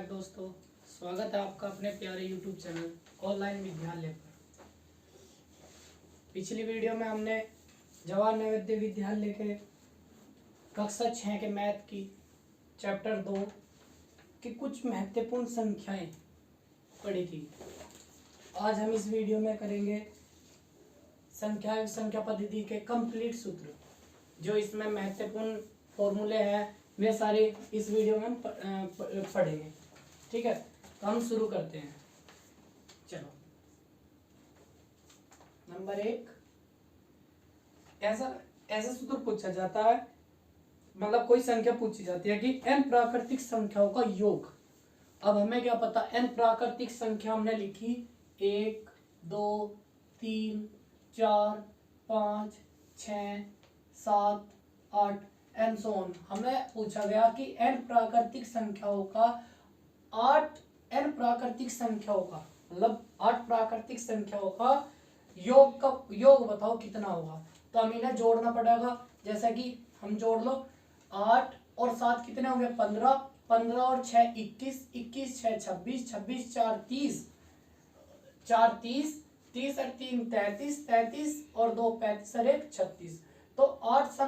Back दोस्तों। स्वागत है आपका अपने प्यारे यूट्यूब चैनल ऑनलाइन विद्यालय पर। पिछली वीडियो में हमने जवाहर नवोदय विद्यालय के कक्षा 6 के मैथ की चैप्टर 2 की कुछ महत्वपूर्ण संख्याएं पढ़ी थी। आज हम इस वीडियो में करेंगे संख्या पद्धति के कंप्लीट सूत्र। जो इसमें महत्वपूर्ण फॉर्मूले हैं वे सारे इस वीडियो में पढ़ेंगे। ठीक है, तो हम शुरू करते हैं। चलो, नंबर 1, ऐसा सूत्र पूछा जाता है, मतलब कोई संख्या पूछी जाती है कि n प्राकृतिक संख्याओं का योग। अब हमें क्या पता, n प्राकृतिक संख्या हमने लिखी 1 2 3 4 5 6 7 8 एंड सो ऑन। हमें पूछा गया कि n प्राकृतिक संख्याओं का 8 मतलब 8 प्राकृतिक संख्याओं का योग बताओ कितना होगा। तो हम इन्हें जोड़ना पड़ेगा। जैसे कि हम जोड़ लो, 8 और 7 कितने होंगे 15, 15 और 6 21, 21 6 26, 26 4 30, 4 30, 30 और 3 33, 33 और 2 35 और 1 36। तो 8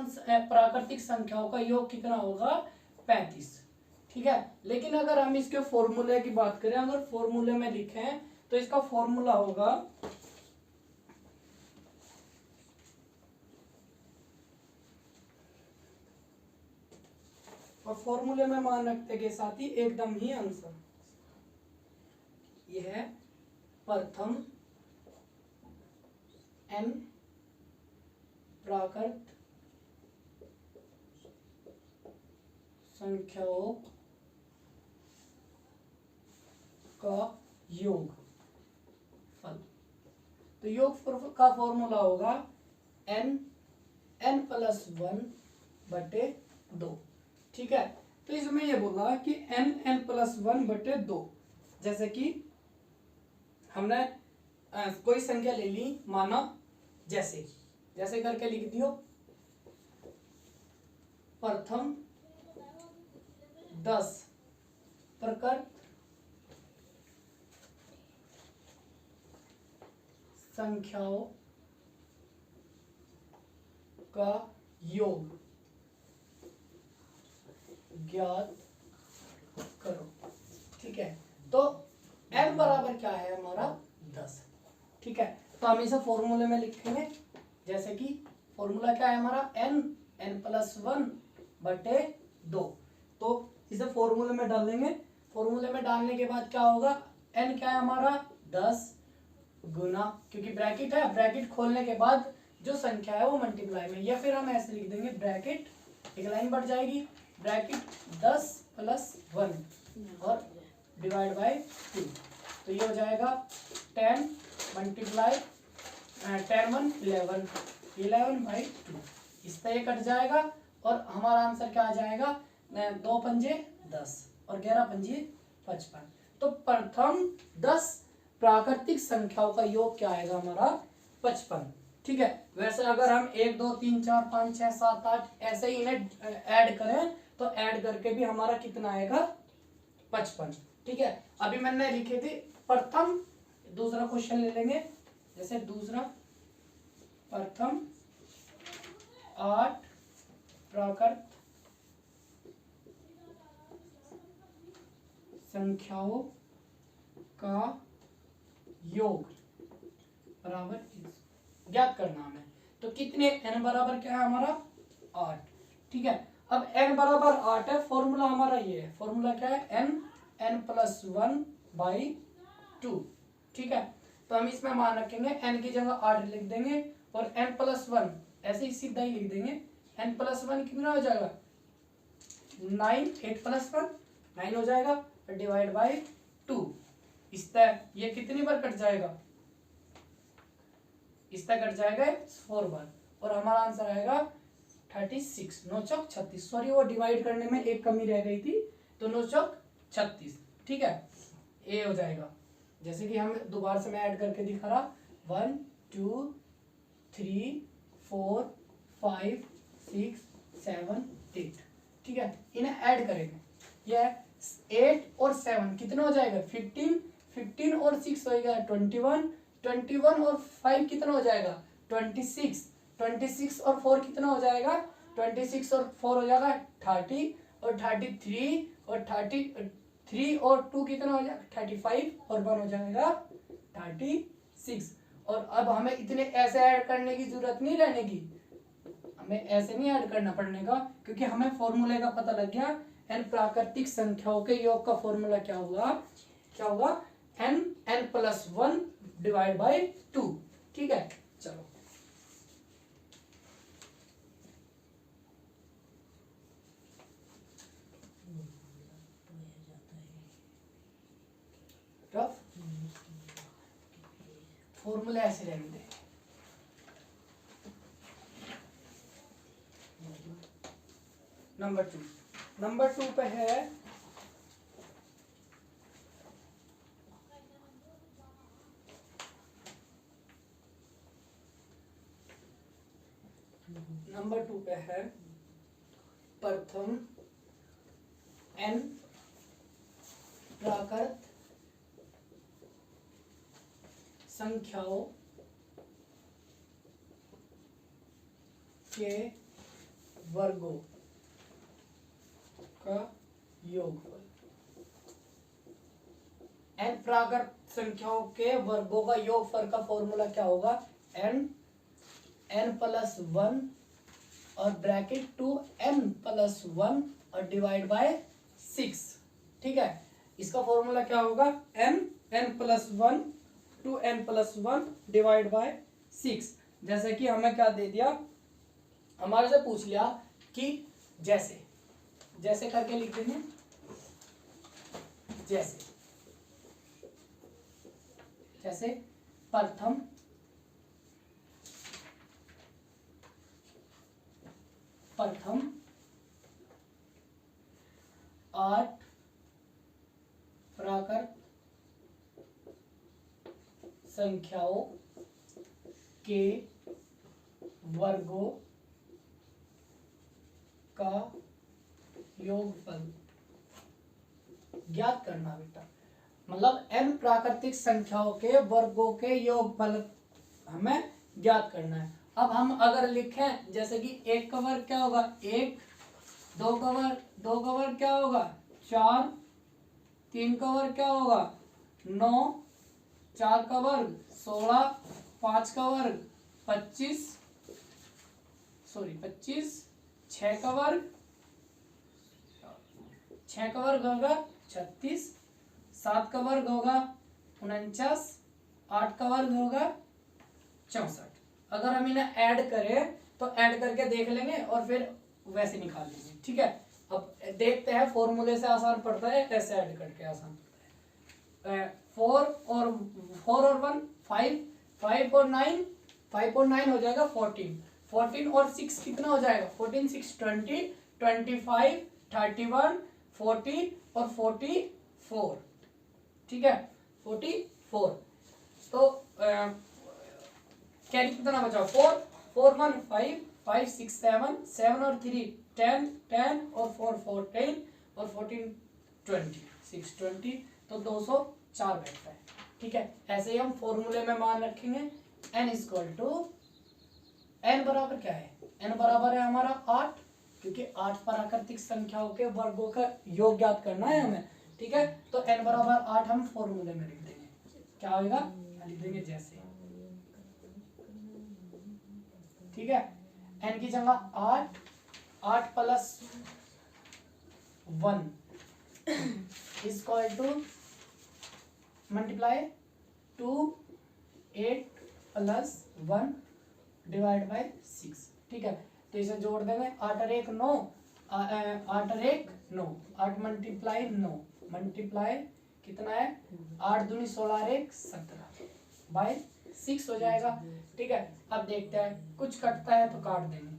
प्राकृतिक संख्याओं का योग कितना होगा 35। ठीक है, लेकिन अगर हम इसके फॉर्मूले की बात करें, अगर फॉर्मूले में लिखें तो इसका फॉर्मूला होगा और फॉर्मूले में मान रखते के साथ ही एकदम ही आंसर यह है प्रथम n प्राकृत संख्याओं का योग फल। तो योग का फॉर्मूला होगा n प्लस 1/2। ठीक है, तो इसमें ये बोला कि n प्लस 1/2। जैसे कि हमने कोई संख्या ले ली, माना जैसे करके लिख दियो, प्रथम 10 प्रकृत संख्याओं का योग ज्ञात करो। ठीक है, तो n बराबर क्या है हमारा 10। ठीक है, तो हम इसे फॉर्मूले में लिखेंगे। जैसे कि फॉर्मूला क्या है हमारा n प्लस 1/2। तो इसे फॉर्मूले में डाल देंगे। फॉर्मूले में डालने के बाद क्या होगा, n क्या है हमारा 10 गुना, क्योंकि ब्रैकेट है, ब्रैकेट खोलने के बाद जो संख्या है वो मल्टीप्लाई में, या फिर हम ऐसे लिख देंगे ब्रैकेट, एक लाइन बढ़ जाएगी, ब्रैकेट 10 प्लस 1 और डिवाइड बाय 2। तो ये हो जाएगा 10 मल्टीप्लाई 10 1 11/2। इस तरह ये कट जाएगा और हमारा आंसर क्या आ जाएगा, 2 पंजे 10 और 11 पंजे 55। तो प्रथम 10 प्राकृतिक संख्याओं का योग क्या आएगा हमारा 55। ठीक है, वैसे अगर हम 1 2 3 4 5 6 7 8 ऐसे ही इन्हें ऐड करें तो ऐड करके भी हमारा कितना आएगा 55। ठीक है, अभी मैंने लिखे थे प्रथम। दूसरा क्वेश्चन ले लेंगे। जैसे दूसरा, प्रथम 8 प्राकृत संख्याओं का योग बराबर ज्ञात करना हमें। तो कितने n बराबर क्या है हमारा 8। ठीक है, अब n बराबर 8 है, फॉर्मूला हमारा ये है। फॉर्मूला क्या है n प्लस 1/2। ठीक है, तो हम इसमें मान रखेंगे n की जगह 8 लिख देंगे और n प्लस 1 ऐसे ही सीधा ही लिख देंगे। n प्लस 1 कितना हो जाएगा 9, 8 प्लस 1 9 हो जाएगा, डिवाइड बाय 2। इस तरह ये कितनी बार कट जाएगा, इस तरह कट जाएगा 4 बार और हमारा आंसर आएगा 36। 9 चौक 36। सॉरी, वो डिवाइड करने में एक कमी रह गई थी, तो 9 चौक 36। ठीक है, ए हो जाएगा। जैसे कि हम दोबारा से मैं ऐड करके दिखा रहा, 1 2 3 4 5 6 7 8। ठीक है, इन्हें ऐड करेंगे। यह 8 और 7 कितना हो जाएगा 15, 15 और 6 हो जाएगा 21, 21 और 5 कितना हो जाएगा 26, 26 और 4 कितना हो जाएगा 26 और 4 हो जाएगा 30 और 33 और 33 और 2 कितना हो जाएगा 35 और 1 हो जाएगा 36। और अब हमें इतने ऐसे ऐड करने की जरूरत नहीं रहने की, हमें ऐसे नहीं ऐड करना पड़ने का, क्योंकि हमें फॉर्मूले का पता लग गया। एन प्राकृतिक संख्याओं के योग का फॉर्मूला क्या होगा n प्लस 1 डिवाइड बाई 2। ठीक है, चलो रफ फॉर्मूला ऐसे रहने दे। नंबर टू पे है प्रथम n प्राकृत संख्याओं के वर्गों का योगफल। n प्राकृत संख्याओं के वर्गों का योगफल का फॉर्मूला क्या होगा n प्लस 1 और ब्रैकेट 2n प्लस 1 और डिवाइड बाय 6। ठीक है, इसका फॉर्मूला क्या होगा n plus 1 2n plus 1 divide by 6। जैसे कि हमें क्या दे दिया, हमारे से पूछ लिया कि जैसे करके लिख देंगे, जैसे प्रथम प्रथम 8 प्राकृत संख्याओं के वर्गों का योगफल ज्ञात करना बेटा। मतलब n प्राकृतिक संख्याओं के वर्गों के योगफल हमें ज्ञात करना है। अब हम अगर लिखें जैसे कि एक का वर्ग क्या होगा 1, दो का वर्ग क्या होगा 4, 3 का वर्ग क्या होगा 9, 4 का वर्ग 16, 5 का वर्ग 25, 6 का वर्ग होगा 36, 7 का वर्ग होगा 49, 8 का वर्ग होगा 64। अगर हम इन्हें ऐड करें तो ऐड करके देख लेंगे और फिर वैसे निकाल लेंगे। ठीक है, अब देखते हैं फॉर्मूले से आसान पड़ता है कैसे ऐड करके आसान पड़ता है। 4 और 1 5, 5 और 9 हो जाएगा 14, 14 और 6 कितना हो जाएगा 14 6 20, 25 31 40 और 44। ठीक है 44। तो कैरी कितना बचा 4, 4 1 5, 5 6 7, 7 और 3 10, 10 और 4 14 और 14 20, 6 20, तो 204 बैठता है। ठीक है, ऐसे ही हम फॉर्मूले में मान रखेंगे n इक्वल टू n बराबर क्या है n बराबर है हमारा 8, क्योंकि 8 प्राकृतिक संख्याओं के वर्गों का योग ज्ञात करना है हमें। ठीक है, तो n बराबर 8 हम फॉर्मूले में लिख देंगे, क्या होगा लिख देंगे जैसे। ठीक है, n की जगह 8 plus 1 equal to multiply 2 8 plus 1 divide by 6। ठीक है, तो इसे जोड़ देंगे 8 और 1 9, 8 और 1 9, 8 मल्टीप्लाई 9 मल्टीप्लाई कितना है 8 दूनी 16 और 1 17 बाय 6 हो जाएगा। ठीक है, अब देखते हैं कुछ कटता है तो काट देंगे।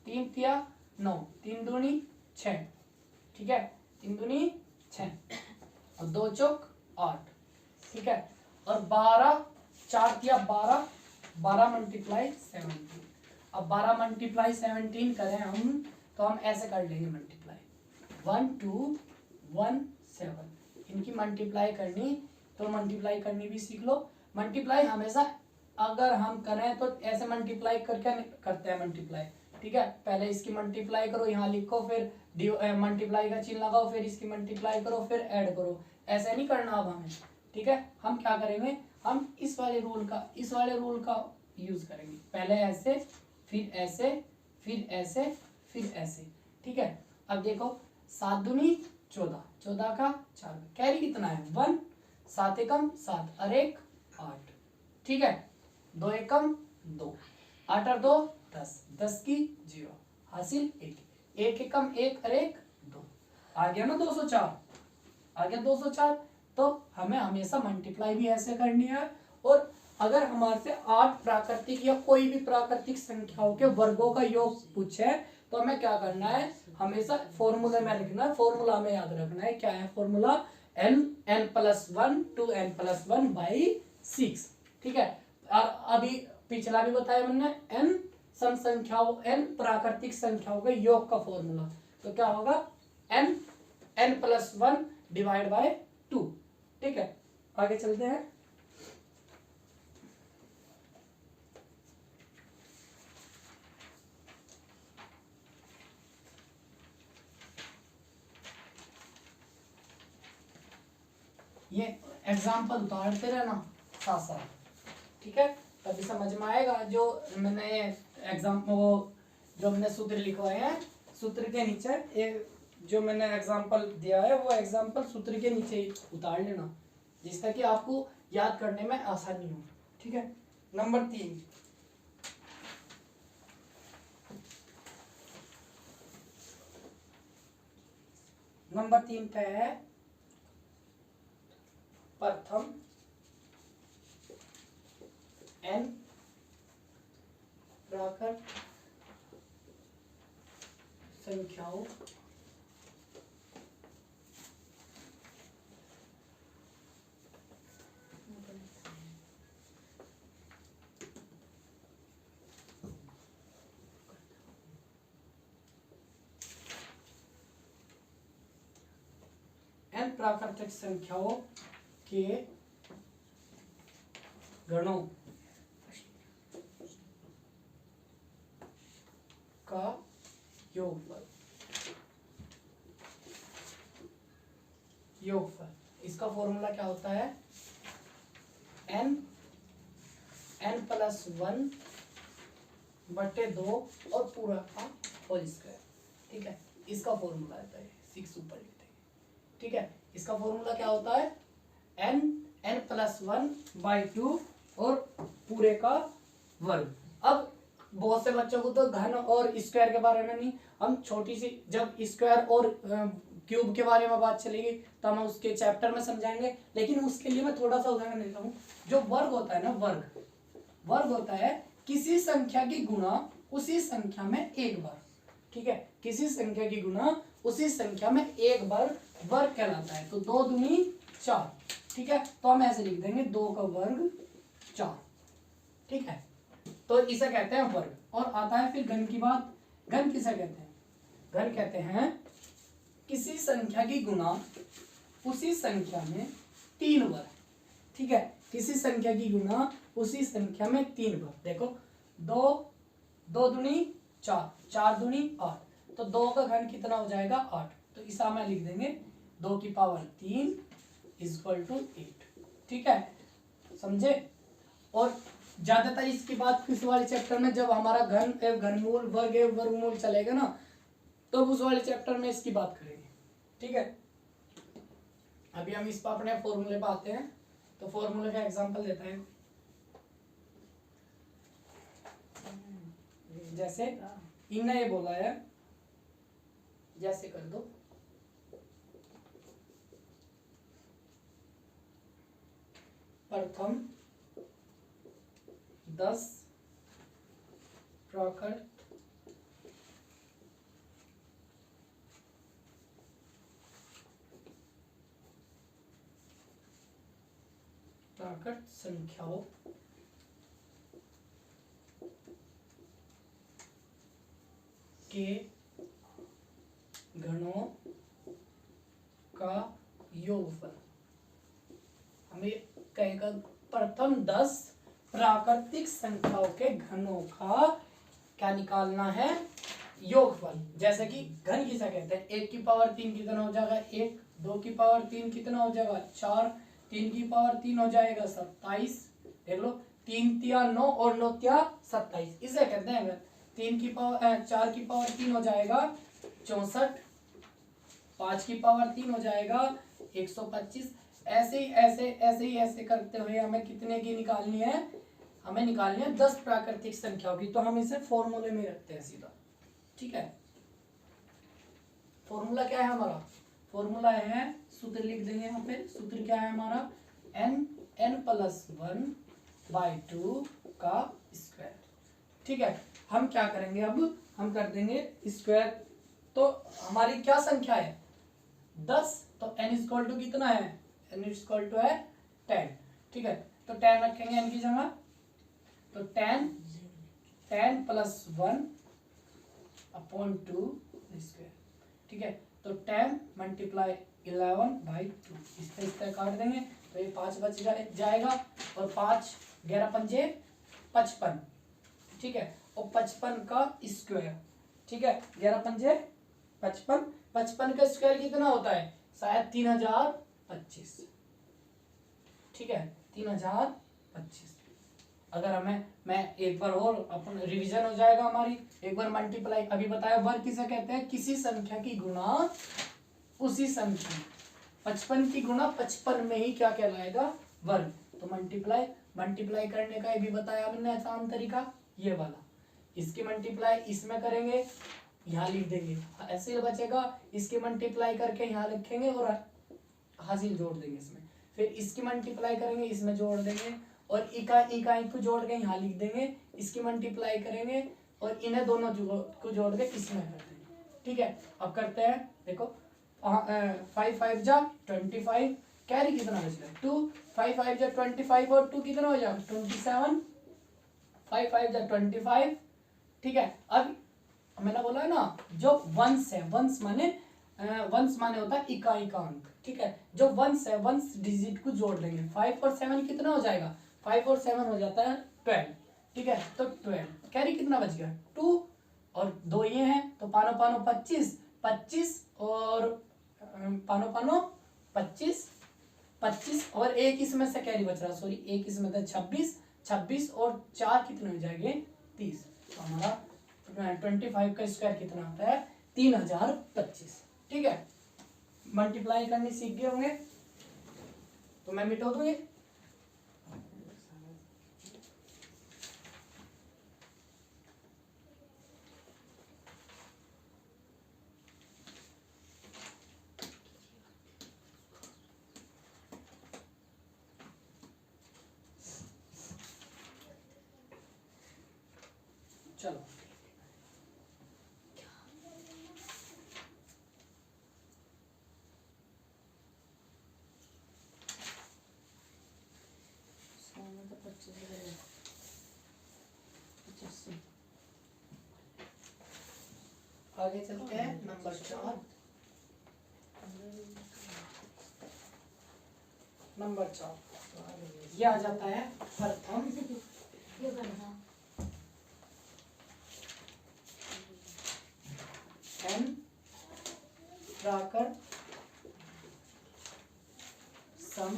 3 तिया 9, 3 दूनी 6। ठीक है, 3 दूनी 6 और 2 चौक 8। ठीक है, और 12 4 तिया 12, 12 मल्टीप्लाई 17। अब 12 मल्टीप्लाई 17 करें हम तो हम ऐसे कर लेंगे मल्टीप्लाई 1 2 1 7। इनकी मल्टीप्लाई करनी तो मल्टीप्लाई करनी भी सीख लो। मल्टीप्लाई हमेशा अगर हम करें तो ऐसे मल्टीप्लाई करके करते हैं मल्टीप्लाई, ठीक है। पहले इसकी मल्टीप्लाई करो, यहाँ लिखो, फिर मल्टीप्लाई का चिन्ह लगाओ, फिर इसकी मल्टीप्लाई करो, फिर ऐड करो, ऐसे नहीं करना अब हमें, ठीक है। हम क्या करेंगे, हम इस वाले रूल का यूज करेंगे। पहले ऐसे, फिर ऐसे, फिर ऐसे, फिर ऐसे, ठीक है। अब देखो 7 दूनी 14, 14 का 4, कैरी कितना है 1, 7 एकम 7 और 1 8, ठीक है। 2 एकम 2, 8 और 2 10, 10 की 0, हासिल 1, 1 एकम 1 और 1 2, आ गया ना 204, आ गया 204। तो हमें हमेशा मल्टीप्लाई भी ऐसे करनी है। और अगर हमारे से 8 प्राकृतिक या कोई भी प्राकृतिक संख्याओं के वर्गों का योग पूछे तो हमें क्या करना है, हमेशा फॉर्मूले में लिखना है। फॉर्मूला में याद रखना है, क्या है फॉर्मूला, n+1 to n+1/6, ठीक है। अभी पिछला भी बताया मैंने, n सम संख्याओं, n प्राकृतिक संख्याओं के योग का फॉर्मूला, तो क्या होगा n+1 डिवाइड बाय 2, ठीक है। आगे चलते हैं। ये एग्जाम्पल उतारते रहना साथ साथ, ठीक है, तभी समझ में आएगा। जो मैंने वो जो मैंने सूत्र लिखवाए हैं, सूत्र के नीचे ये जो मैंने एग्जाम्पल दिया है वो एग्जाम्पल सूत्र के नीचे उतार लेना, जिससे कि आपको याद करने में आसानी हो, ठीक है। नंबर 3, नंबर 3 पे है प्रथम n प्राकृत संख्याओं n प्राकृतिक संख्याओं के गणों का योगफल, इसका फॉर्मूला क्या होता है, n+1/2 और पूरा का होल स्क्वायर, ठीक है। इसका फॉर्मूला आता है 6 ऊपर लिखते हैं, ठीक है। इसका फॉर्मूला क्या होता है, n+1/2 और पूरे का वर्ग। अब बहुत से बच्चों को तो घन और स्क्वायर के बारे में नहीं, हम छोटी सी जब स्क्वायर और क्यूब के बारे में बात चलेगी तो हम उसके चैप्टर में समझाएंगे, लेकिन उसके लिए मैं थोड़ा सा उदाहरण देता हूँ। जो वर्ग होता है ना, वर्ग होता है किसी संख्या की गुणा उसी संख्या में एक बार, ठीक है। किसी संख्या की गुणा उसी संख्या में एक बार वर्ग कहलाता है। तो 2 दूनी 4, ठीक है। तो हम ऐसे लिख देंगे 2 का वर्ग 4, ठीक है। तो इसे कहते हैं वर्ग। और आता है फिर घन की बात। घन किसे कहते हैं, घन कहते हैं किसी संख्या की गुणा उसी संख्या में 3 बार, ठीक है। किसी संख्या की गुणा उसी संख्या में 3 बार। देखो 2 दूनी 4, 4 दूनी 8, तो 2 का घन कितना हो जाएगा 8। तो इसा में लिख देंगे 2 की पावर 3 = 8, ठीक है, समझे। और ज्यादातर इसकी बात किस वाले चैप्टर में, जब हमारा घन एवं घनमूल, वर्ग एवं वर्गमूल चलेगा ना, तो उस वाले चैप्टर में इसकी बात करेंगे, ठीक है। अभी हम इस पर अपने फॉर्मूले पे आते हैं। तो फॉर्मूले का एग्जांपल देता है, जैसे इनने ये बोला है, जैसे कर दो, प्रथम 10 प्राकृत संख्याओं के गणों का योगफल। हमें कहेगा प्रथम 10 प्राकृतिक संख्याओं के घनों का क्या निकालना है, योगफल। जैसे कि घन किसे कहते हैं, 1 की पावर 3 कितना हो जाएगा 1, 2 की पावर 3 कितना हो जाएगा 4, 3 की पावर 3 हो जाएगा 27, देख लो 3 तिया 9 और 9 तिया 27, इसे कहते हैं घन। 3 की पावर 4 की पावर 3 हो जाएगा 64, 5 की पावर 3 हो जाएगा 125। ऐसे ही ऐसे करते हुए हमें कितने की निकालनी है, हमें निकालनी है 10 प्राकृतिक संख्याओं की। तो हम इसे फॉर्मूले में रखते हैं सीधा, ठीक है। फॉर्मूला क्या है हमारा, फॉर्मूला है, सूत्र लिख देंगे यहाँ पे। सूत्र क्या है हमारा, n+1/2 का स्क्वायर, ठीक है। हम क्या करेंगे अब, हम कर देंगे स्क्वायर। तो हमारी क्या संख्या है 10, तो n कितना है, n है 10, ठीक है। तो 10 रखेंगे n की जगह, तो 10 +1/2 स्क्वायर, ठीक है। तो 10 × 11/2, इसका काट देंगे तो ये 5 बच जाएगा, और 5 11 पंजे 55, ठीक है। और 55 का स्क्वायर, ठीक है, 11 पंजे 55, 55 का स्क्वायर कितना होता है, शायद 3025, ठीक है, 3025। अगर हमें, मैं एक बार और अपन रिवीजन हो जाएगा हमारी, एक बार मल्टीप्लाई, अभी बताया वर्ग किसे कहते हैं, किसी संख्या की गुणा उसी संख्या, 55 की गुणा 55 में ही क्या कहलाएगा, वर्ग। तो मल्टीप्लाई करने का ये भी बताया हमने आसान तरीका, ये वाला। इसकी मल्टीप्लाई इसमें करेंगे, यहाँ लिख देंगे, ऐसे बचेगा। इसकी मल्टीप्लाई करके यहाँ लिखेंगे और हासिल जोड़ देंगे इसमें, फिर इसकी मल्टीप्लाई करेंगे इसमें जोड़ देंगे, और इकाई को जोड़ के यहाँ लिख देंगे। इसकी मल्टीप्लाई करेंगे और इन्हें दोनों को जोड़ के इसमें कर देंगे, ठीक है। अब करते हैं, देखो 5 5 जा 25, कैरी कितना बच रहा है 2, 5 5 जा 25 और 2 कितना हो जाएगा 27, 5 5 जा 25, ठीक है। अब मैंने बोला है ना, जो वंश है, वंश माने होता है इकाई का अंक, ठीक है। जो वंश है, वंश डिजिट को जोड़ लेंगे, 5 और 7 कितना हो जाएगा, 5 और 7 हो जाता है 12, ठीक है। तो 12, कैरी कितना बच गया 2, और 2 ये हैं, तो पानो पानो 25, 25 और पानो पानो 25, 25 और एक इसमें से कैरी बच रहा, सॉरी एक इसमें था 26, 26 और 4 कितने हो जाएंगे 30। तो हमारा 25 का स्क्वायर कितना आता है 3025, ठीक है। मल्टीप्लाई करनी सीख गए होंगे, तो मैं मिटा दूंगी। चलो आगे चलते हैं, नंबर 4। नंबर 4 ये आ जाता है प्रथम n प्राकृत सम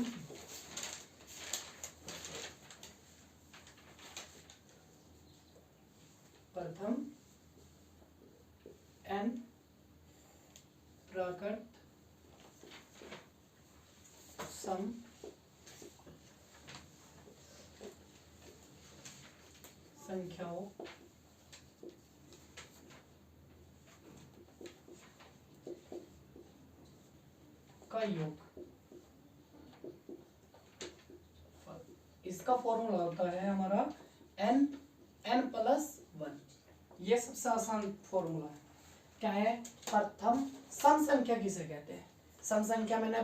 प्रथम n प्राकृत सम संख्याओं का योग। इसका फॉर्मूला होता है हमारा n+1। ये सबसे आसान फॉर्मूला है। क्या है, प्रथम सम संख्या किसे कहते हैं, सम संख्या मैंने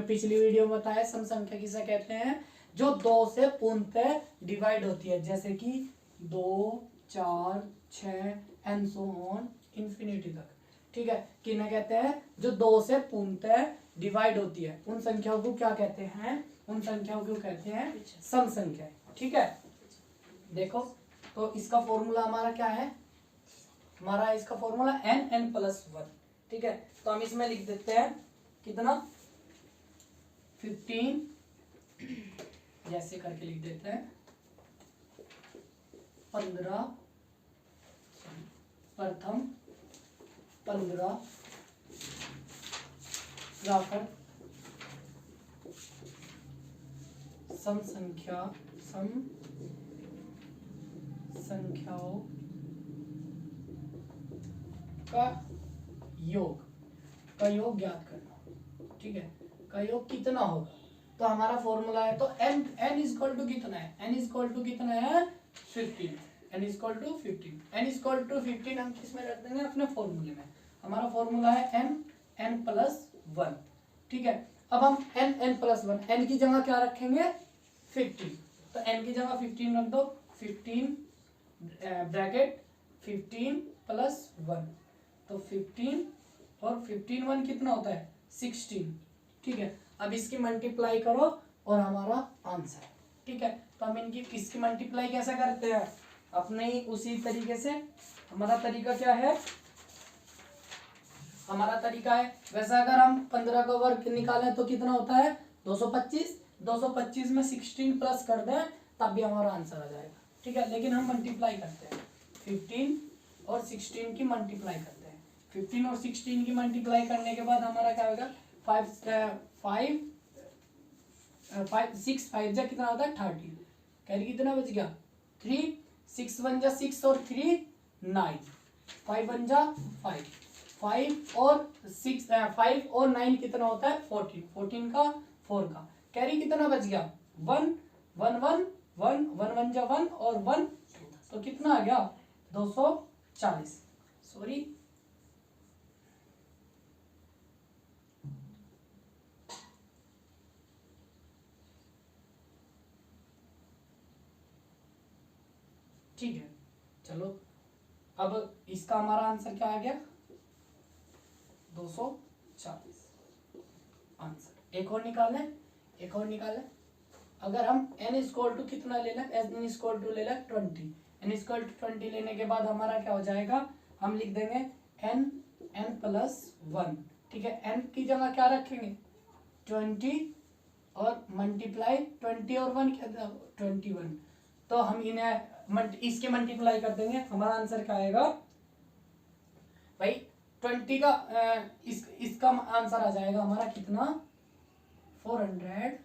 पिछली वीडियो में बताया, सम संख्या किसे कहते हैं, जो 2 से पूर्णतः डिवाइड होती है, जैसे कि 2 4 6 एंड सो ऑन इन्फिनिटी तक, ठीक है। किन्हें कहते हैं, जो 2 से पूर्णतः डिवाइड होती है उन संख्याओं को क्या कहते हैं, उन संख्याओं को कहते हैं सम संख्याएं। ठीक है, देखो तो इसका फॉर्मूला हमारा क्या है, हमारा इसका फॉर्मूला n+1। ठीक है, तो हम इसमें लिख देते हैं कितना 15 जैसे करके लिख देते हैं 15 प्रथम 15 जाकर सम संख्याओं का योग ज्ञात करना। ठीक है, का योग कितना होगा, तो हमारा फॉर्मूला है तो n इक्वल टू कितना है, n इक्वल टू कितना है 15, n equal to 15, n equal to 15 हम किस में रख देंगे अपने फॉर्मूले में, हमारा फॉर्मूला है n+1। ठीक है, अब हम n+1 n की जगह क्या रखेंगे 15, तो n की जगह 15 रख दो, 15 ब्रैकेट 15+1, तो 15 और 15 कितना होता है 16। ठीक है, अब इसकी मल्टीप्लाई करो और हमारा आंसर। ठीक है, तो हम इसकी मल्टीप्लाई कैसे करते हैं, अपने ही उसी तरीके से। हमारा तरीका क्या है, हमारा तरीका है वैसे अगर हम 15 का वर्ग निकालें तो कितना होता है 225, 225 में 16 प्लस कर दें तब भी हमारा आंसर आ जाएगा। ठीक है, लेकिन हम मल्टीप्लाई करते हैं 15 और 16 की मल्टीप्लाई करते हैं, 15 और 16 की मल्टीप्लाई करने के बाद हमारा क्या होगा 6 5 जा कितना होता है 30, कैरी कितना बच गया 3, 6 1 जा 6 और 3 9, 5 1 जा 5, 5 और 6 5 और 9 कितना होता है 14, 14 का 4 का कैरी कितना बच गया 1 1 1 1 1 1 जा 1 और 1, तो कितना आ गया 240। सॉरी ठीक है, चलो अब इसका हमारा आंसर क्या आ गया 240 आंसर। एक और निकालें, एक और निकालें, अगर हम n इक्वल टू कितना ले लें, n इक्वल टू ले लें 20, n इक्वल टू 20 लेने के बाद हमारा क्या हो जाएगा, हम लिख देंगे n+1। ठीक है, n की जगह क्या रखेंगे 20 और मल्टीप्लाई 20 और 1 क्या 21, तो हम इन्हें इसके मल्टीप्लाई कर देंगे, हमारा आंसर क्या आएगा भाई 20 का इसका आंसर आ जाएगा हमारा कितना 420।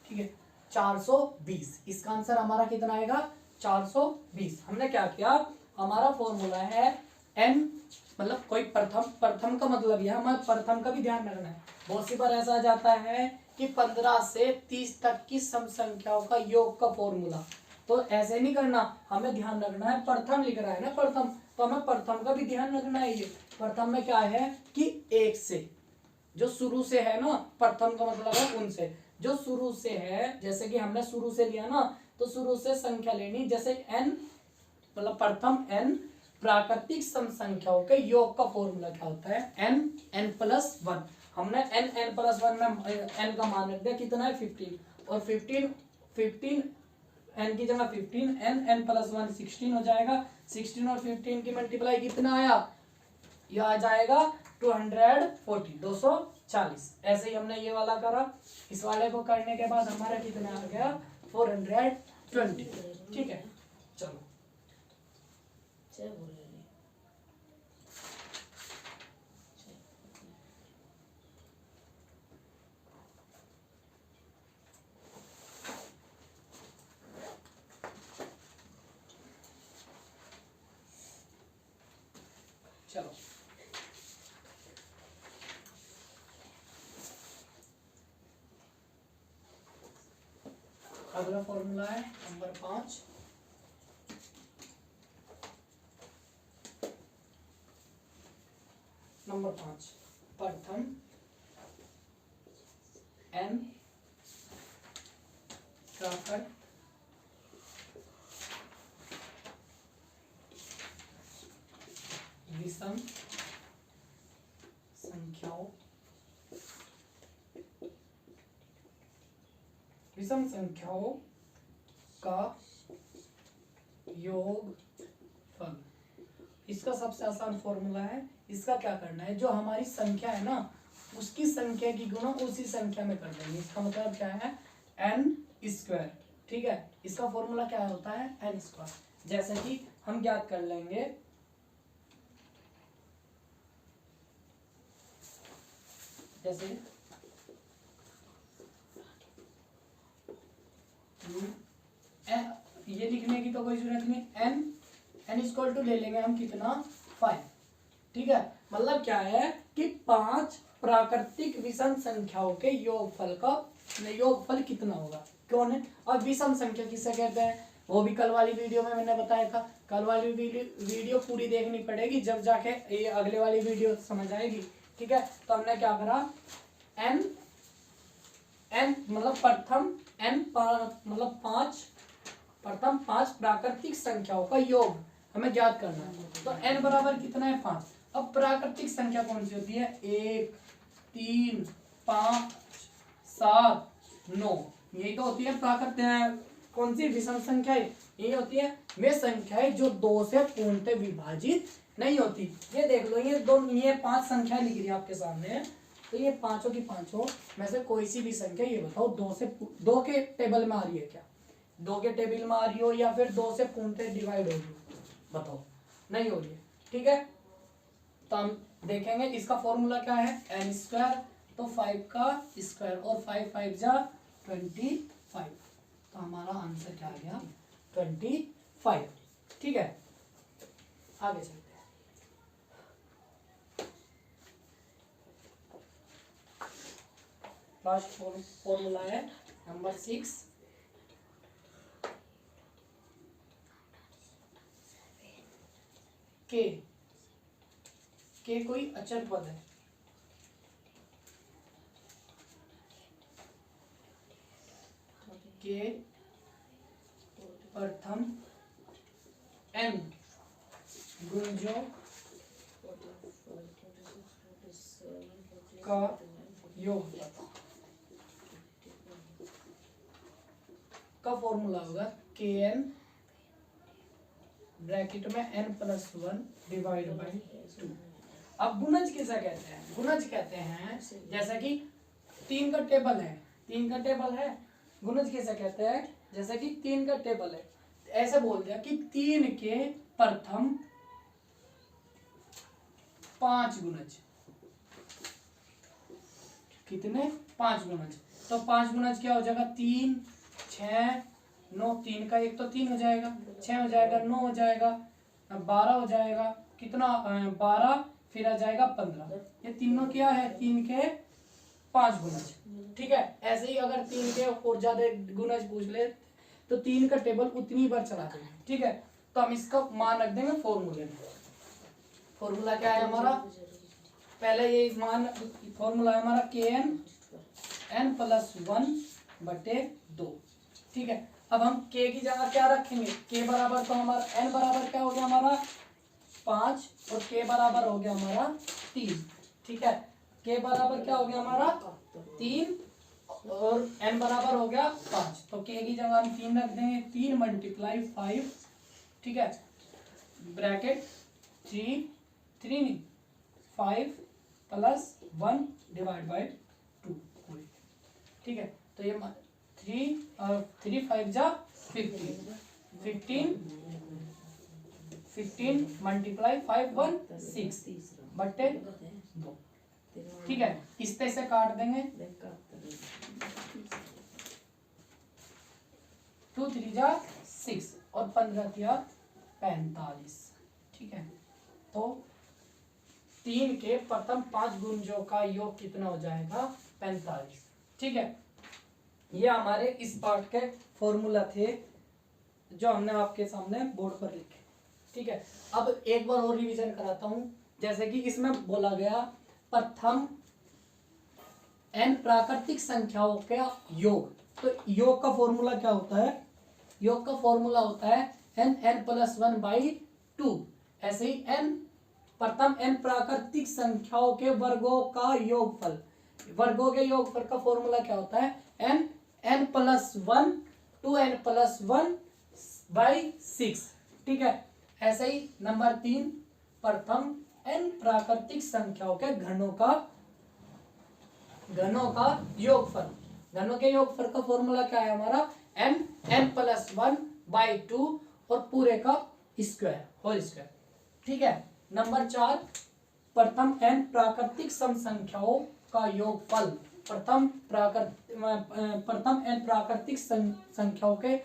ठीक है, 420 इसका आंसर हमारा कितना आएगा 420। हमने क्या किया, हमारा फॉर्मूला है n मतलब कोई प्रथम का मतलब यह हमारे प्रथम का भी ध्यान रखना है। बहुत सी बार ऐसा आ जाता है कि 15 से 30 तक की सम संख्याओं का योग का फॉर्मूला, तो ऐसे नहीं करना, हमें ध्यान रखना है प्रथम लिख रहा है ना प्रथम, तो हमें प्रथम का भी ध्यान रखना है। ये प्रथम में क्या है कि एक से जो शुरू से है ना, प्रथम का मतलब है उनसे जो शुरू से है, जैसे कि हमने शुरू से लिया ना, तो शुरू से संख्या लेनी, जैसे n मतलब प्रथम n प्राकृतिक सम संख्याओं के योग का फॉर्मूला क्या होता है n+1। हमने n+1 में n का मान रख दिया कितना है 15, और 15 n की जगह 15 n+1 16 हो जाएगा, 16 और 15 की मल्टीप्लाई कितना आया, यह आ जाएगा 240 240। ऐसे ही हमने ये वाला करा, इस वाले को करने के बाद हमारा कितना आ गया 420। ठीक है, चलो चलो अगला फॉर्मूला है नंबर 5। नंबर 5 प्रथम n प्राकृत विषम संख्याओं विषम संख्याओं का योगफल। इसका सबसे आसान फॉर्मूला है, इसका क्या करना है, जो हमारी संख्या है ना उसकी संख्या की गुणा उसी संख्या में कर देंगे। इसका मतलब क्या है, एन स्क्वायर। ठीक है, इसका फॉर्मूला क्या होता है, एन स्क्वायर। जैसे कि हम ज्ञात कर लेंगे, जैसे ये लिखने की तो कोई जरूरत नहीं, एन इक्वल टू ले लेंगे हम कितना, 5। ठीक है, मतलब क्या है कि 5 प्राकृतिक विषम संख्याओं के योगफल कितना होगा, कौन है। और विषम संख्या किसे कहते हैं, वो भी कल वाली वीडियो में मैंने बताया था। कल वाली वीडियो पूरी देखनी पड़ेगी, जब जाके ये अगले वाली वीडियो समझ आएगी। ठीक है, तो हमने क्या करा, एन मतलब प्रथम प्रथम 5 प्राकृतिक संख्याओं का योग हमें ज्ञात करना है। तो n बराबर कितना है, 5। अब प्राकृतिक संख्या कौन सी होती है, 1, 3, 5, 7, 9, यही तो होती है प्राकृतिक। कौन सी विषम संख्या है, ये होती है वे संख्याएं जो 2 से पूर्णतः विभाजित नहीं होती। ये देख लो, ये 5 संख्याएं लिख रही है आपके सामने, तो ये पांचों की पांचों में से कोई सी भी संख्या, ये बताओ 2 के टेबल में आ रही है क्या, 2 के टेबल में आ रही हो या फिर 2 से पूर्णतः डिवाइड हो रही हो, बताओ, नहीं हो रही है। ठीक है, तो हम देखेंगे इसका फॉर्मूला क्या है, एन स्क्वायर, तो 5 का स्क्वायर और 5 5 जा 25, तो हमारा आंसर क्या आ गया, 25। ठीक है, आगे चलते हैं। लास्ट फॉर्मूला है नंबर 6, के कोई अचर पद है, के प्रथम n गुंजों का योग का फॉर्मूला होगा के एन ब्रैकेट में n+1 डिवाइड बाई 2। अब गुणज किसे कहते हैं, गुणज कहते हैं जैसा कि 3 का टेबल है, गुणज किसे कहते हैं, जैसा कि 3 का टेबल है, ऐसे बोल दिया कि 3 के प्रथम 5 गुणज, कितने, 5 गुणज। तो 5 गुणज क्या हो जाएगा, 3, 6, 9, 3 का 1 तो 3 हो जाएगा, 6 हो जाएगा, 9 हो जाएगा, 12 हो जाएगा, कितना 12, फिर आ जाएगा 15। ये तीनों क्या है, 3 के 5 गुणज। ठीक है, ऐसे ही अगर 3 के और ज्यादा गुणज पूछ ले तो 3 का टेबल उतनी बार चला देंगे। ठीक है, तो हम इसका मान रख देंगे फॉर्मूले में। फॉर्मूला क्या है हमारा, पहले ये मान फॉर्मूला है हमारा के n+1/2। ठीक है, अब हम k की जगह क्या रखेंगे, k बराबर, तो हमारा n बराबर क्या हो गया हमारा 5 और k बराबर हो गया हमारा 3। ठीक है, k बराबर क्या हो गया हमारा 3 और n बराबर हो गया 5, तो k की जगह हम 3 रख देंगे, 3 × 5। ठीक है, ब्रैकेट 5 + 1 डिवाइड बाई 2। ठीक है, तो ये 3 और 3 5 जा 15 × 5 1 6/2। ठीक है, इस तरह से काट देंगे, 2 3 जा 6 और 15 किया 45। ठीक है, तो 3 के प्रथम 5 गुणजों का योग कितना हो जाएगा, 45। ठीक है, ये हमारे इस पार्ट के फॉर्मूला थे जो हमने आपके सामने बोर्ड पर लिखे। ठीक है, अब एक बार और रिवीजन कराता हूं। जैसे कि इसमें बोला गया प्रथम n प्राकृतिक संख्याओं का योग, तो योग का फॉर्मूला क्या होता है, योग का फॉर्मूला होता है n+1/2। ऐसे ही प्रथम n प्राकृतिक संख्याओं के वर्गों का योगफल, वर्गों के योगफल का फॉर्मूला क्या होता है, n+1 2n+1/6। ठीक है। ऐसे ही नंबर 3, प्रथम n प्राकृतिक संख्याओं के घनों का योगफल। घनों के योगफल का फॉर्मूला क्या है हमारा, n+1/2 और पूरे का स्क्वायर, होल स्क्वायर। ठीक है। नंबर 4, प्रथम n प्राकृतिक सम संख्याओं का योगफल। प्रथम n प्राकृतिक संख्याओं के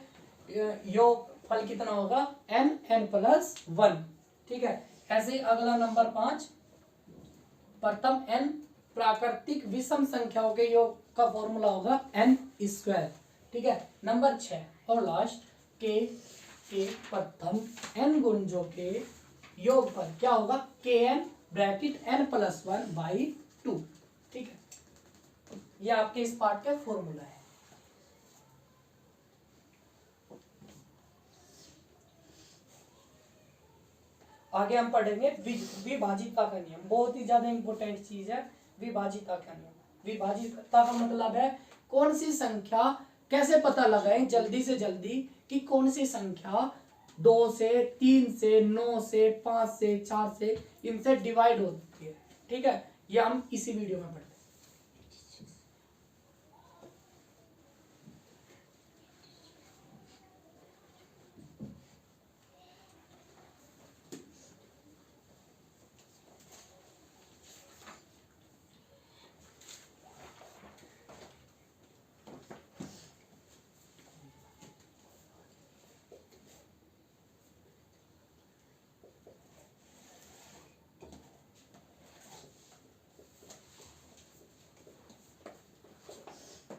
योगफल कितना होगा, n+1। ठीक है। ऐसे ही अगला नंबर 5, प्रथम n प्राकृतिक विषम संख्याओं के योग का फॉर्मूला होगा n²। ठीक है। नंबर 6 और लास्ट, के प्रथम n गुणजों के योगफल क्या होगा, kn ब्रैकेट n+1/2। ठीक है। ये आपके इस पार्ट का फॉर्मूला है। आगे हम पढ़ेंगे विभाजितता का नियम। बहुत ही ज्यादा इंपॉर्टेंट चीज है विभाजितता का नियम। विभाजितता का मतलब है कौन सी संख्या, कैसे पता लगाएं जल्दी से जल्दी कि कौन सी संख्या 2 से, 3 से, 9 से, 5 से, 4 से, इनसे डिवाइड होती है। ठीक है। ये हम इसी वीडियो में पढ़ेंगे।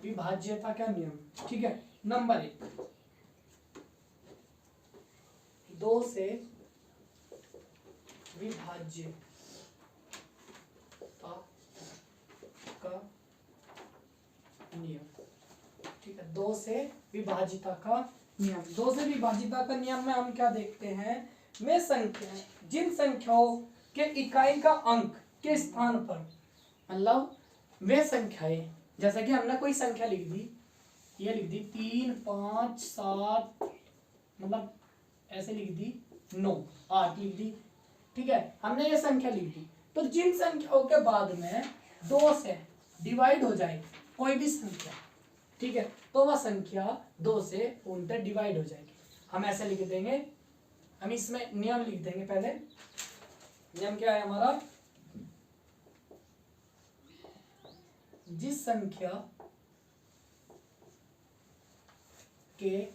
विभाज्यता का नियम। ठीक है। नंबर 1, 2 से विभाज्यता का नियम। ठीक है। 2 से विभाजिता का नियम। 2 से विभाजिता का नियम में हम क्या देखते हैं, वे संख्या, जिन संख्याओं के इकाई का अंक के स्थान पर, मतलब वे संख्याएं, जैसा कि हमने कोई संख्या लिख दी, ये लिख दी 3, 5, 7, मतलब ऐसे लिख दी 9, 8 लिख दी। ठीक है। हमने ये संख्या लिख दी, तो जिन संख्याओं के बाद में 2 से डिवाइड हो जाए कोई भी संख्या, ठीक है, तो वह संख्या 2 से पूर्णतः डिवाइड हो जाएगी। हम ऐसे लिख देंगे, हम इसमें नियम लिख देंगे। पहले नियम क्या है हमारा, जिस संख्या के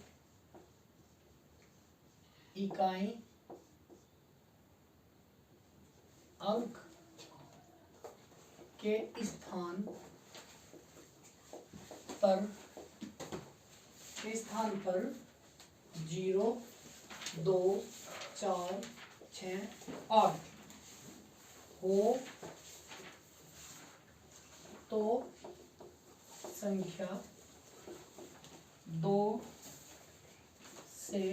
इकाई अंक के स्थान पर 0, 2, 4, 6, 8 हो तो संख्या 2 से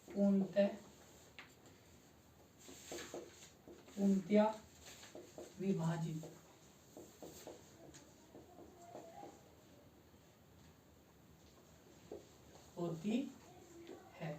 पूर्णतः विभाजित होती है।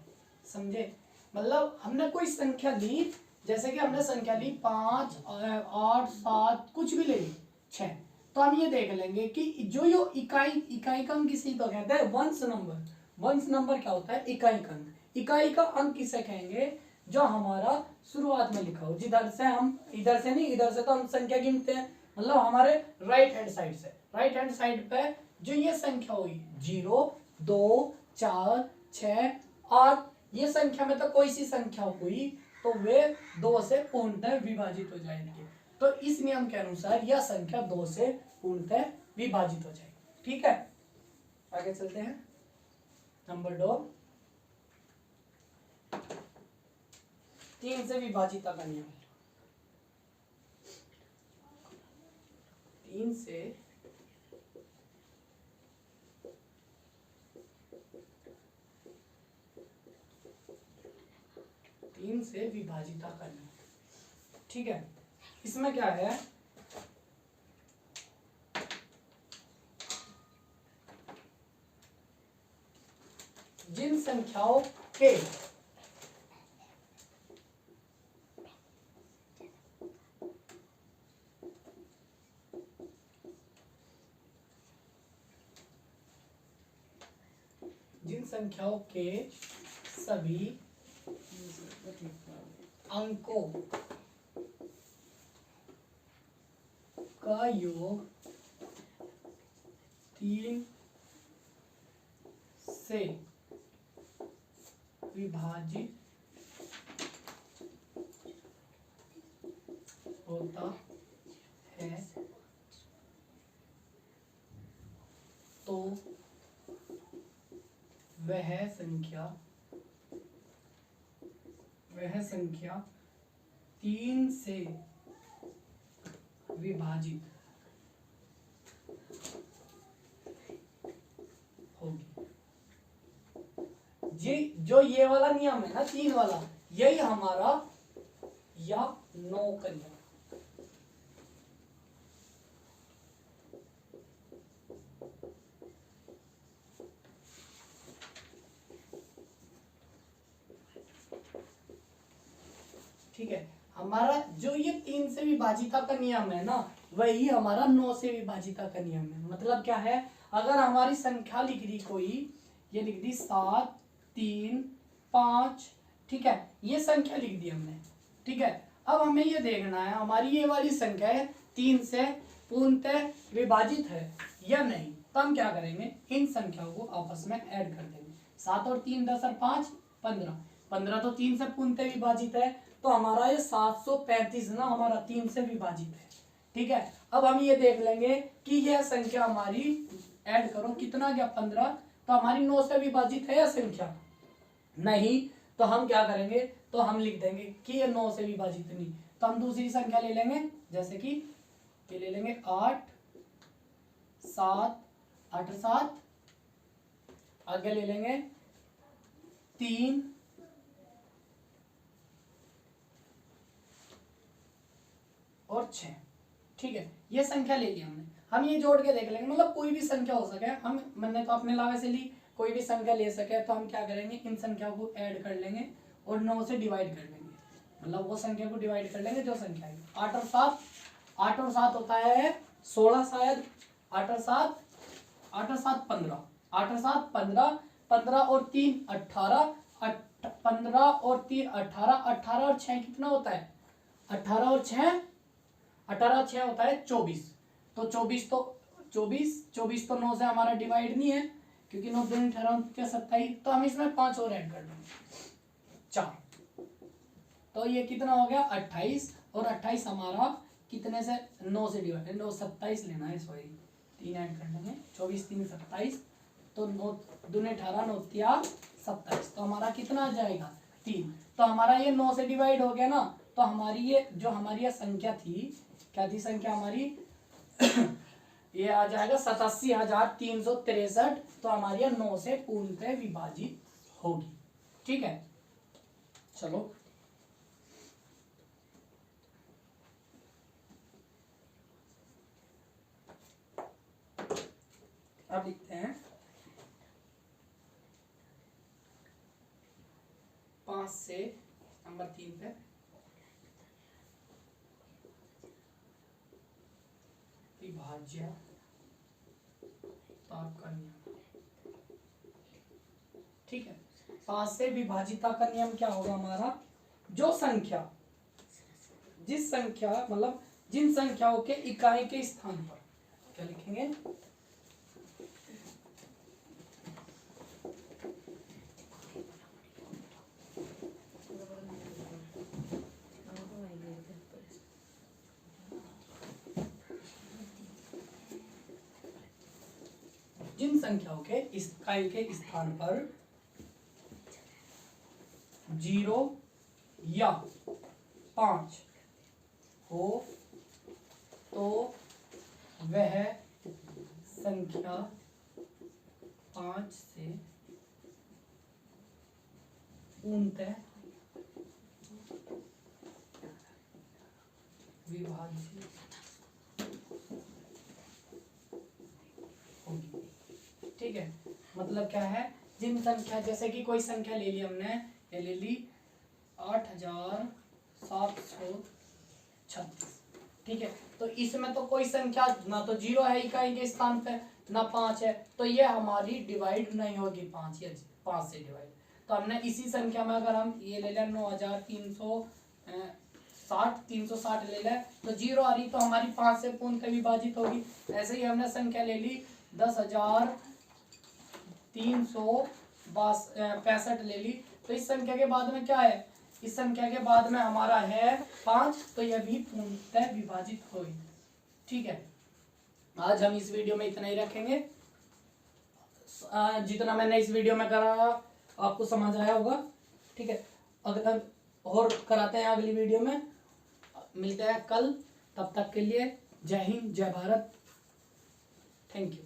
समझे, मतलब हमने कोई संख्या ली, जैसे कि हमने संख्या ली 5, 8, 7, कुछ भी ले ली 6, तो हम ये देख लेंगे कि जो इकाई का अंक किसी को कहते हैं वंश नंबर। वंश नंबर क्या होता है, इकाई का अंक। इकाई का अंक किसे कहेंगे, जो हमारा शुरुआत में लिखा हो, जिधर से हम, इधर से नहीं, इधर से तो हम संख्या गिनते हैं, मतलब हमारे राइट हैंड साइड से, राइट हैंड साइड पे जो ये संख्या हुई 0, 2, 4, 6, 8, ये संख्या में तो कोई सी संख्या हुई तो वे 2 से पूर्णतः विभाजित हो जाएंगे। तो इस नियम के अनुसार यह संख्या 2 से पूर्णतः विभाजित हो जाएगी। ठीक है। आगे चलते हैं। नंबर 2, 3 से विभाजितता का नियम। 3 से विभाजितता का नियम। ठीक है। इसमें क्या है, जिन संख्याओं के सभी अंकों का योग 3 से विभाजित होता है तो वह संख्या 3 से विभाजित होगी। ये वाला नियम है ना 3 वाला, यही हमारा या 9 का नियम। ठीक है, हमारा जो ये 3 से विभाजिता का नियम है ना, वही हमारा 9 से विभाजिता का नियम है। मतलब क्या है, अगर हमारी संख्या लिख दी कोई, ये लिख दी 7 3 5, ठीक है, ये संख्या लिख दी हमने। ठीक है, अब हमें ये देखना है हमारी ये वाली संख्या है 3 से पूर्णतः विभाजित है या नहीं। तो हम क्या करेंगे, इन संख्याओं को आपस में ऐड कर देंगे। 7 और 3 10 और 5 15, 15 तो 3 से पूर्णतः विभाजित है, तो हमारा ये 735 ना हमारा 3 से विभाजित है। ठीक है, अब हम ये देख लेंगे कि यह संख्या हमारी ऐड करो कितना गया 15, तो हमारी 9 से विभाजित है यह संख्या नहीं, तो हम क्या करेंगे, तो हम लिख देंगे कि ये 9 से विभाजित नहीं। तो हम दूसरी संख्या ले लेंगे, जैसे कि ये ले लेंगे 8 7 8 7, आगे ले लेंगे 3 और 6। ठीक है, ये संख्या ले ली हमने। हम ये जोड़ के देख लेंगे, मतलब कोई भी संख्या हो सके, मैंने तो अपने लावे से ली, कोई भी संख्या ले सके, तो हम क्या करेंगे, इन संख्याओं को ऐड कर लेंगे और 9 से डिवाइड कर लेंगे। मतलब वो संख्या को डिवाइड कर लेंगे जो संख्या है। 8 और 7 होता है 16 शायद। 8 और 7 15, 8 और 7 15, 15 और 3 18, 15 और 3 18, 18 और 6 कितना होता है, 18 और 6 होता है 24। तो 24 तो 9 से हमारा डिवाइड नहीं है, क्योंकि 9 दूनी 27। तो हम इसमें 5 और ऐड कर देंगे 4, तो ये कितना हो गया 28। और 28 हमारा कितने से, 9 से डिवाइड, 9 27 लेना है, सॉरी 3 ऐड कर देंगे, 24 3 27, तो 9 दूनी 18 9 3 27, तो हमारा कितना आ जाएगा 3। तो हमारा ये 9 से डिवाइड हो गया ना, तो हमारी ये जो हमारी संख्या थी, क्या थी संख्या हमारी ये आ जाएगा 87,363। तो हमारी 9 से पूर्णतः विभाजित होगी। ठीक है, चलो अब लिखते हैं 5 से नंबर 3 पे विभाज्य का नियम। ठीक है, 5 से विभाजिता का नियम क्या होगा हमारा, जो संख्या जिस संख्या मतलब जिन संख्याओं के इकाई के स्थान पर, क्या लिखेंगे, जिन संख्याओं के इकाई के स्थान पर 0 या 5 हो, तो वह संख्या 5 से पूर्णतः विभाजित होगी। ठीक है, मतलब क्या है, जिन संख्या, जैसे कि कोई संख्या ले ली हमने, ये ले ली 8736, ठीक है। तो इसमें तो कोई संख्या ना तो 0 है इकाई के स्थान पे, ना 5 है, तो ये हमारी डिवाइड नहीं होगी 5 या 5 से डिवाइड। तो हमने इसी संख्या में अगर हम ये ले लें 9360 ले लें, तो 0 आ रही तो हमारी 5 से पूर्णतः विभाजित होगी। ऐसे ही हमने संख्या ले ली 10,365 ले ली, तो इस संख्या के बाद में क्या है, इस संख्या के बाद में हमारा है 5, तो यह भी पूर्णतः विभाजित होगी, ठीक है। आज हम इस वीडियो में इतना ही रखेंगे। जितना मैंने इस वीडियो में कराया आपको समझ आया होगा, ठीक है। अगर और कराते हैं अगली वीडियो में, मिलते हैं कल, तब तक के लिए जय हिंद जय भारत, थैंक यू।